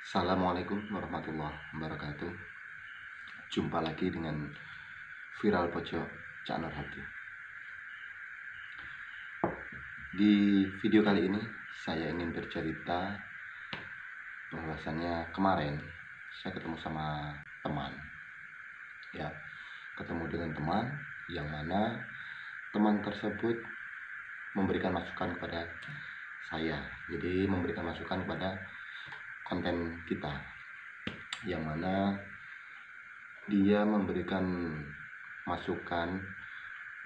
Assalamualaikum warahmatullahi wabarakatuh. Jumpa lagi dengan Viral Pojok Cak Nur Hadi. Di video kali ini saya ingin bercerita bahwasannya kemarin saya ketemu sama teman. Ketemu dengan teman yang mana teman tersebut memberikan masukan kepada saya. Jadi memberikan masukan kepada konten kita, yang mana dia memberikan masukan,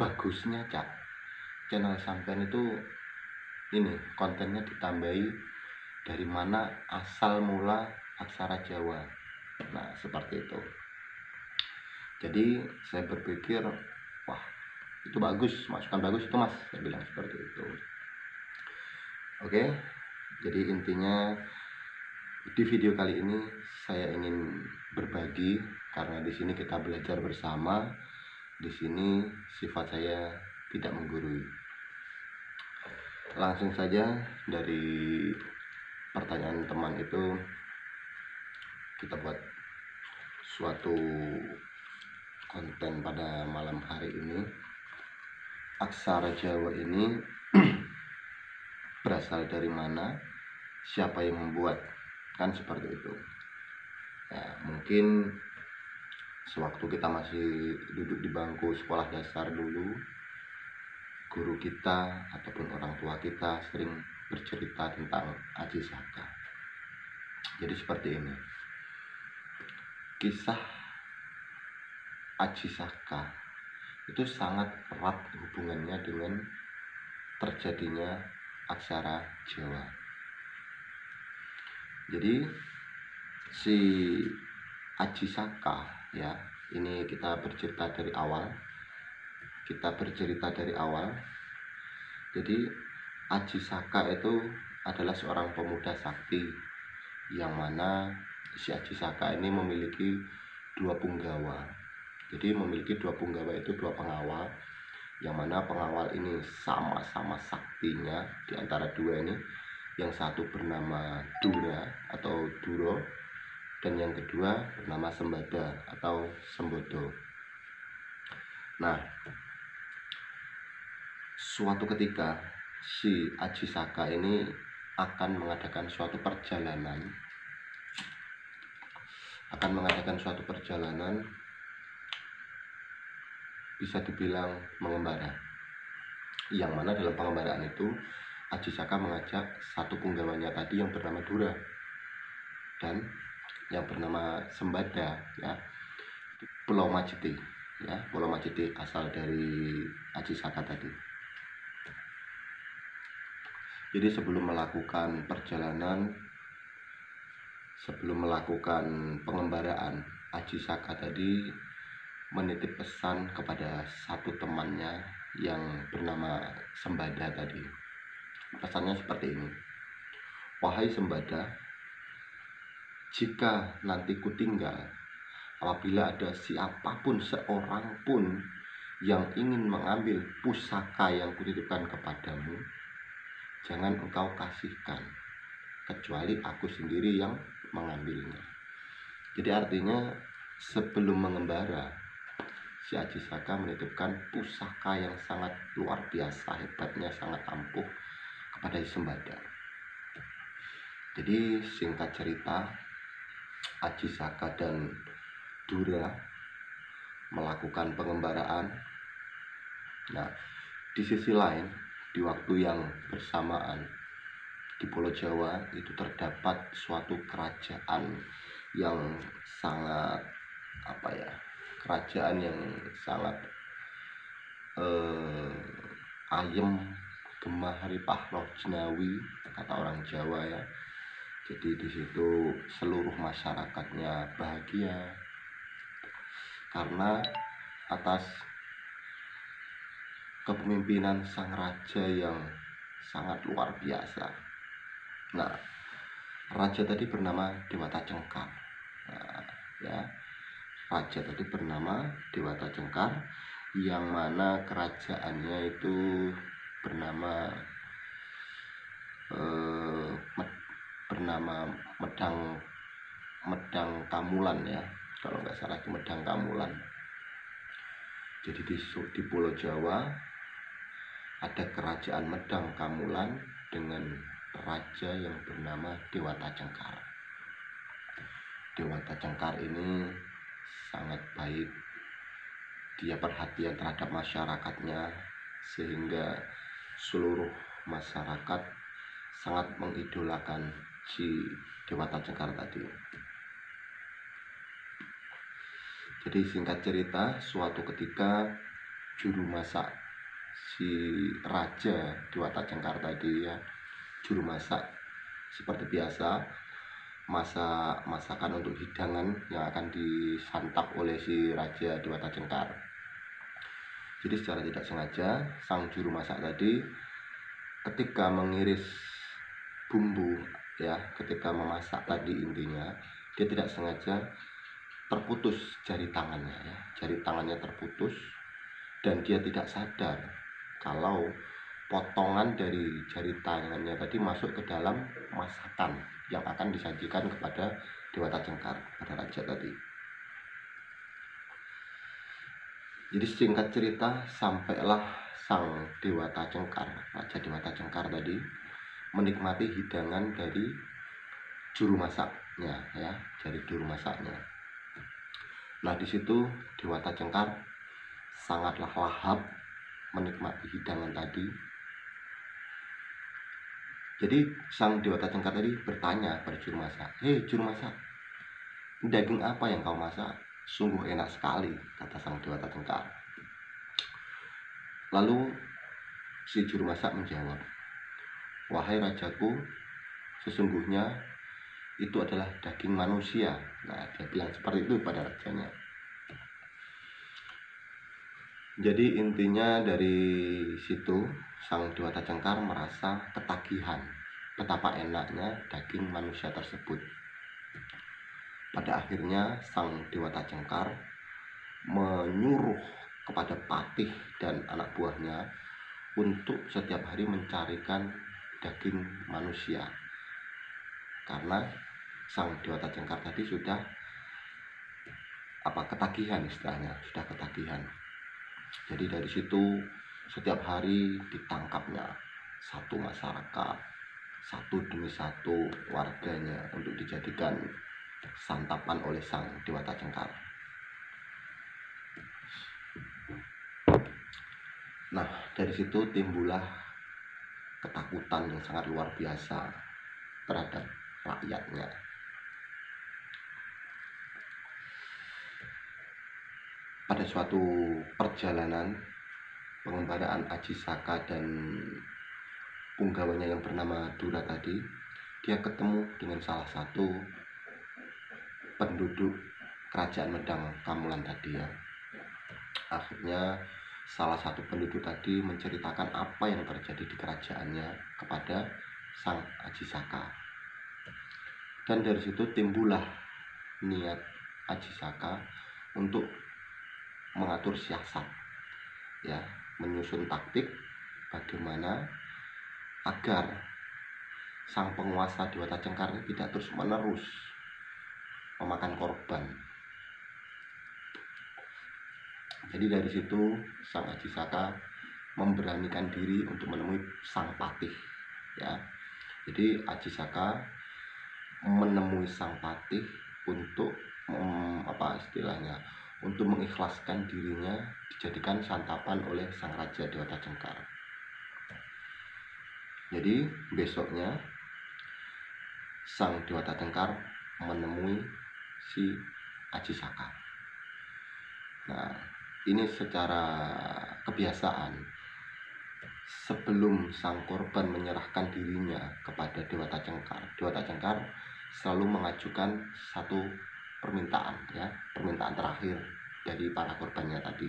bagusnya Cak, channel sampean itu ini kontennya ditambahi dari mana asal mula aksara Jawa. Nah seperti itu. Jadi saya berpikir, wah itu bagus, masukan bagus itu mas, saya bilang seperti itu. Oke, jadi intinya di video kali ini saya ingin berbagi, karena di sini kita belajar bersama. Di sini sifat saya tidak menggurui. Langsung saja dari pertanyaan teman itu kita buat suatu konten pada malam hari ini. Aksara Jawa ini berasal dari mana? Siapa yang membuat? Kan seperti itu. Ya, mungkin sewaktu kita masih duduk di bangku sekolah dasar dulu, guru kita ataupun orang tua kita sering bercerita tentang Aji Saka. Jadi seperti ini. Kisah Aji Saka itu sangat erat hubungannya dengan terjadinya aksara Jawa. Jadi si Aji Saka, ya, ini kita bercerita dari awal. Jadi Aji Saka itu adalah seorang pemuda sakti, yang mana si Aji Saka ini memiliki dua punggawa. Jadi memiliki dua punggawa itu dua pengawal, yang mana pengawal ini sama-sama saktinya di antara dua ini. Yang satu bernama Dura atau Duro, dan yang kedua bernama Sembada atau Sembodo. Nah, suatu ketika si Aji Saka ini akan mengadakan suatu perjalanan, bisa dibilang mengembara, yang mana dalam pengembaraan itu Aji Saka mengajak satu punggawanya tadi yang bernama Dura dan yang bernama Sembada, ya, Pulau Majeti, ya, Pulau Majeti asal dari Aji Saka tadi. Jadi sebelum melakukan pengembaraan, Aji Saka tadi menitip pesan kepada satu temannya yang bernama Sembada tadi. Pesannya seperti ini: wahai Sembada, jika nanti ku tinggal, apabila ada siapapun seorang pun yang ingin mengambil pusaka yang kutitipkan kepadamu, jangan engkau kasihkan, kecuali aku sendiri yang mengambilnya. Jadi artinya sebelum mengembara, si Aji Saka menitipkan pusaka yang sangat luar biasa, hebatnya, sangat ampuh kepada Sembada. Jadi singkat cerita, Aji Saka dan Dura melakukan pengembaraan. Nah, di sisi lain, di waktu yang bersamaan di Pulau Jawa itu terdapat suatu kerajaan yang sangat ayem, gemah ripah roh jinawi, kata orang Jawa, ya. Jadi di situ seluruh masyarakatnya bahagia karena atas kepemimpinan sang raja yang sangat luar biasa. Nah, raja tadi bernama Dewata Cengkar. Raja tadi bernama Dewata Cengkar, yang mana kerajaannya itu bernama Medang Medang Kamulan ya, kalau nggak salah itu Medang Kamulan. Jadi di Pulau Jawa ada kerajaan Medang Kamulan dengan raja yang bernama Dewata Cengkar. Dewata Cengkar ini sangat baik, dia perhatian terhadap masyarakatnya sehingga seluruh masyarakat sangat mengidolakan si Dewata Cengkar tadi. Jadi singkat cerita, suatu ketika juru masak si raja Dewata Cengkar tadi ya, juru masak seperti biasa masakan untuk hidangan yang akan disantap oleh si raja Dewata Cengkar. Jadi secara tidak sengaja sang juru masak tadi ketika mengiris bumbu ya, ketika memasak tadi intinya dia tidak sengaja terputus jari tangannya ya, jari tangannya terputus dan dia tidak sadar kalau potongan dari jari tangannya tadi masuk ke dalam masakan yang akan disajikan kepada Dewata Cengkar, pada raja tadi. Jadi singkat cerita, sampailah sang Dewata Cengkar, raja Dewata Cengkar tadi menikmati hidangan dari juru masaknya ya, dari juru masaknya. Nah, di situ Dewata Cengkar sangatlah lahap menikmati hidangan tadi. Jadi sang Dewata Cengkar tadi bertanya pada juru masak, "Hei juru masak, daging apa yang kau masak? Sungguh enak sekali," kata sang Dewata Cengkar. Lalu si juru masak menjawab, "Wahai rajaku, sesungguhnya itu adalah daging manusia." Nah, dia bilang seperti itu pada rajanya. Jadi intinya dari situ sang Dewata Cengkar merasa ketagihan betapa enaknya daging manusia tersebut. Pada akhirnya sang Dewata Cengkar menyuruh kepada patih dan anak buahnya untuk setiap hari mencarikan daging manusia, karena sang Dewata Cengkar tadi sudah ketagihan, istilahnya sudah ketagihan. Jadi dari situ setiap hari ditangkapnya satu masyarakat, satu demi satu warganya untuk dijadikan santapan oleh sang Dewata Cengkar. Nah, dari situ timbullah ketakutan yang sangat luar biasa terhadap rakyatnya. Pada suatu perjalanan pengembaraan Aji Saka dan punggawanya yang bernama Dura tadi, dia ketemu dengan salah satu penduduk kerajaan Medang Kamulan tadi ya. Akhirnya salah satu penduduk tadi menceritakan apa yang terjadi di kerajaannya kepada sang Aji Saka. Dan dari situ timbullah niat Aji Saka untuk mengatur siasat ya, menyusun taktik bagaimana agar sang penguasa Dewata Cengkar ini tidak terus menerus memakan korban. Jadi dari situ sang Aji Saka memberanikan diri untuk menemui sang patih ya. Jadi Aji Saka menemui sang patih untuk untuk mengikhlaskan dirinya dijadikan santapan oleh sang raja Dewata Cengkar. Jadi besoknya sang Dewata Cengkar menemui si Aji Saka. Nah, ini secara kebiasaan sebelum sang korban menyerahkan dirinya kepada Dewata Cengkar selalu mengajukan satu permintaan ya, permintaan terakhir dari para korbannya tadi.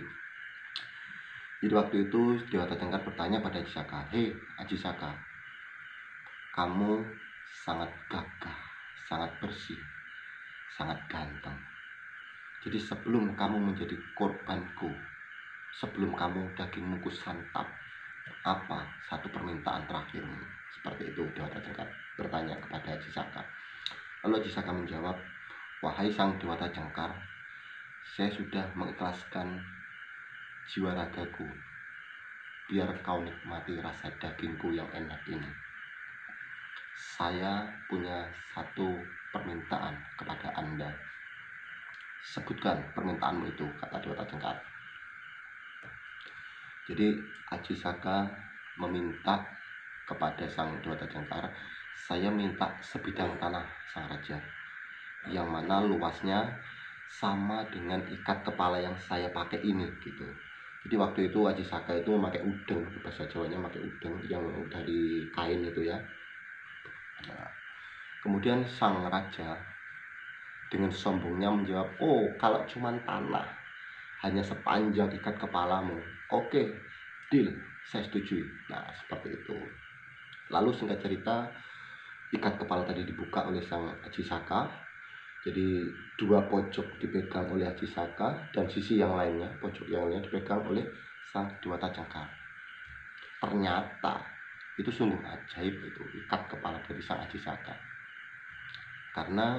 Jadi waktu itu Dewata Cengkar bertanya pada Aji Saka, "Hei Aji Saka, kamu sangat gagah, sangat bersih, sangat ganteng. Jadi sebelum kamu menjadi korbanku, sebelum kamu dagingmu kusantap, apa satu permintaan terakhirmu?" Seperti itu Dewata Cengkar bertanya kepada Aji Saka. Lalu Aji Saka menjawab, wahai sang Dewata Cengkar, saya sudah mengikhlaskan jiwa ragaku, biar kau nikmati rasa dagingku yang enak ini. Saya punya satu permintaan kepada Anda. Sebutkan permintaanmu itu, kata Dewata Cengkar. Jadi Aji Saka meminta kepada sang Dewata Cengkar, saya minta sebidang tanah sang raja, yang mana luasnya sama dengan ikat kepala yang saya pakai ini gitu. Jadi waktu itu Aji Saka itu memakai udeng, bahasa Jawanya memakai udeng yang dari kain itu ya. Nah, kemudian sang raja dengan sombongnya menjawab, oh kalau cuma tanah hanya sepanjang ikat kepalamu, oke, deal, saya setuju. Nah seperti itu. Lalu singkat cerita, ikat kepala tadi dibuka oleh sang Aji Saka. Jadi dua pojok dipegang oleh Aji Saka dan sisi yang lainnya, pojok yang lainnya dipegang oleh sang Dewata Cengkar. Ternyata itu sungguh ajaib itu ikat kepala dari sang Aji Saka. Karena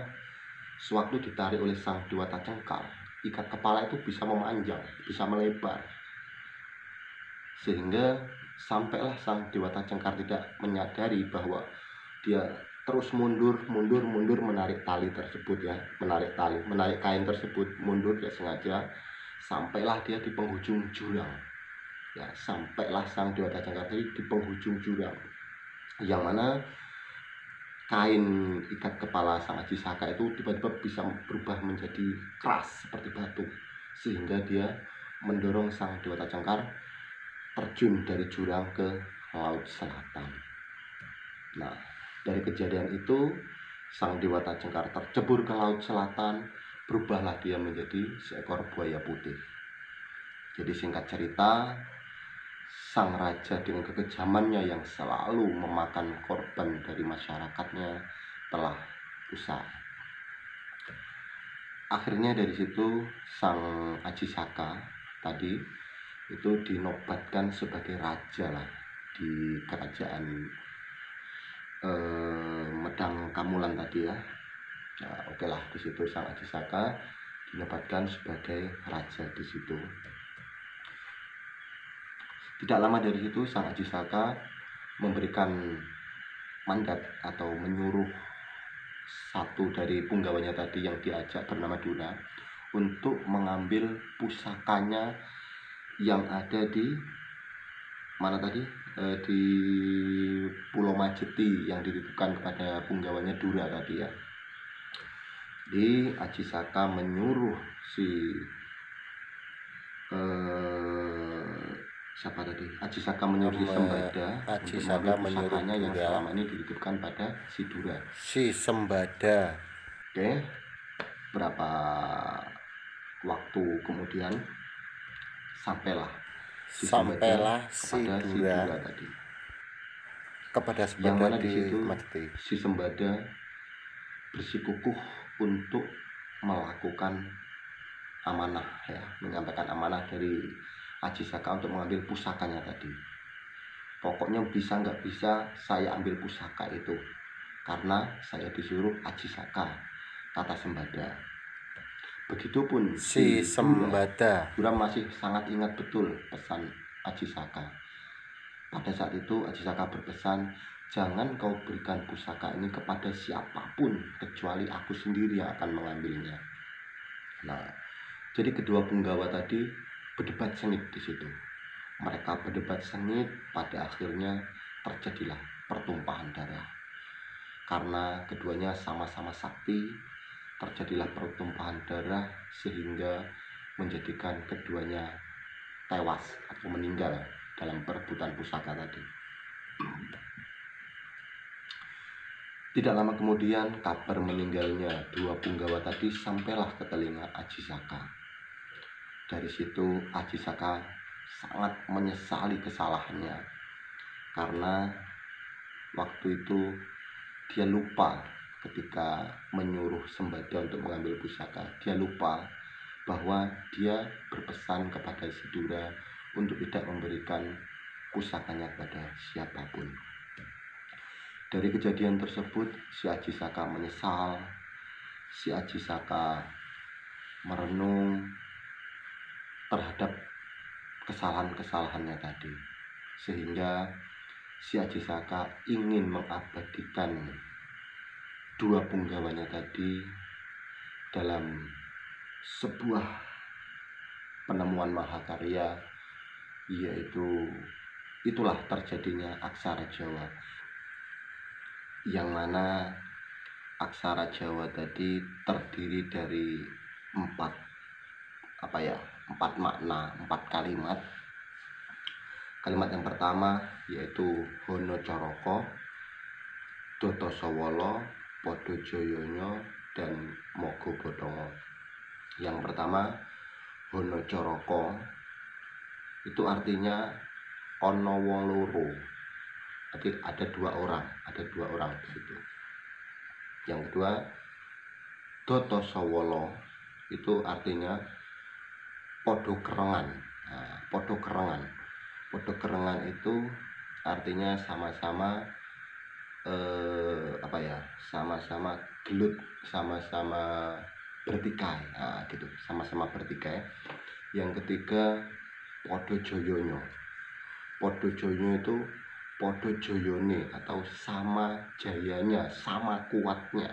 sewaktu ditarik oleh sang Dewata Cengkar, ikat kepala itu bisa memanjang, bisa melebar. Sehingga sampailah sang Dewata Cengkar tidak menyadari bahwa dia terus mundur menarik tali tersebut ya, menarik kain tersebut, mundur ya sengaja, sampailah dia di penghujung jurang. Ya, sampailah sang Dewata Cengkar tadi di penghujung jurang, yang mana kain ikat kepala sang Aji Saka itu tiba-tiba bisa berubah menjadi keras seperti batu, sehingga dia mendorong sang Dewata Cengkar terjun dari jurang ke laut selatan. Nah, dari kejadian itu sang Dewata Cengkar tercebur ke laut selatan, berubahlah dia menjadi seekor buaya putih. Jadi singkat cerita, sang raja dengan kekejamannya yang selalu memakan korban dari masyarakatnya telah usai. Akhirnya dari situ sang Aji Saka tadi itu dinobatkan sebagai raja lah di kerajaan Medang Kamulan tadi ya. Nah, oke lah, di situ sang Aji Saka dinobatkan sebagai raja di situ. Tidak lama dari situ sang Aji Saka memberikan mandat atau menyuruh satu dari punggawanya tadi yang diajak bernama Duna untuk mengambil pusakanya yang ada di mana tadi, di Pulau Majeti yang dititipkan kepada punggawanya Dura tadi ya. Jadi Aji Saka menyuruh siapa tadi? Aji Saka menyuruh si Sembada Aji untuk Saka mengambil pusakanya yang menyuruh selama ini dititipkan pada si Dura. si Sembada. Oke, berapa waktu kemudian sampailah si Sembada kepada si Dura tadi. Kepada Yang Sembada mana di situ Majeti. si Sembada bersikukuh untuk melakukan amanah ya, menyampaikan amanah dari Aji Saka untuk mengambil pusakanya tadi. Pokoknya bisa nggak bisa saya ambil pusaka itu, karena saya disuruh Aji Saka, kata Sembada. Begitupun si Sembada. Dura masih sangat ingat betul pesan Aji Saka. Pada saat itu Aji Saka berpesan, jangan kau berikan pusaka ini kepada siapapun kecuali aku sendiri yang akan mengambilnya. Nah, jadi kedua punggawa tadi berdebat sengit di situ. Mereka berdebat sengit, pada akhirnya terjadilah pertumpahan darah. Karena keduanya sama-sama sakti, terjadilah pertumpahan darah sehingga menjadikan keduanya tewas atau meninggal dalam perebutan pusaka tadi. Tidak lama kemudian kabar meninggalnya dua punggawa tadi sampailah ke telinga Aji Saka. Dari situ Aji Saka sangat menyesali kesalahannya, karena waktu itu dia lupa ketika menyuruh Sembada untuk mengambil pusaka. Dia lupa bahwa dia berpesan kepada si Dura untuk tidak memberikan pusakanya kepada siapapun. Dari kejadian tersebut si Aji Saka menyesal si Aji Saka merenung terhadap kesalahan-kesalahannya tadi, sehingga si Aji Saka ingin mengabadikan dua punggawanya tadi dalam sebuah penemuan mahakarya, yaitu itulah terjadinya aksara Jawa, yang mana aksara Jawa tadi terdiri dari empat makna, empat kalimat. Kalimat yang pertama yaitu Hono Coroko, Doto Sowolo, Podo Joyono, dan Mogo Bodongo. Yang pertama, Hono Coroko, itu artinya ono wong loro. Jadi ada dua orang di situ. Yang kedua, Doto Sowolo, itu artinya podo kerengan. Nah, podo kerengan itu artinya sama-sama sama-sama gelut, sama-sama bertikai. Nah, gitu, sama-sama bertikai. Yang ketiga, podo joyono. Podo joyono itu podo joyone, atau sama jayanya, sama kuatnya,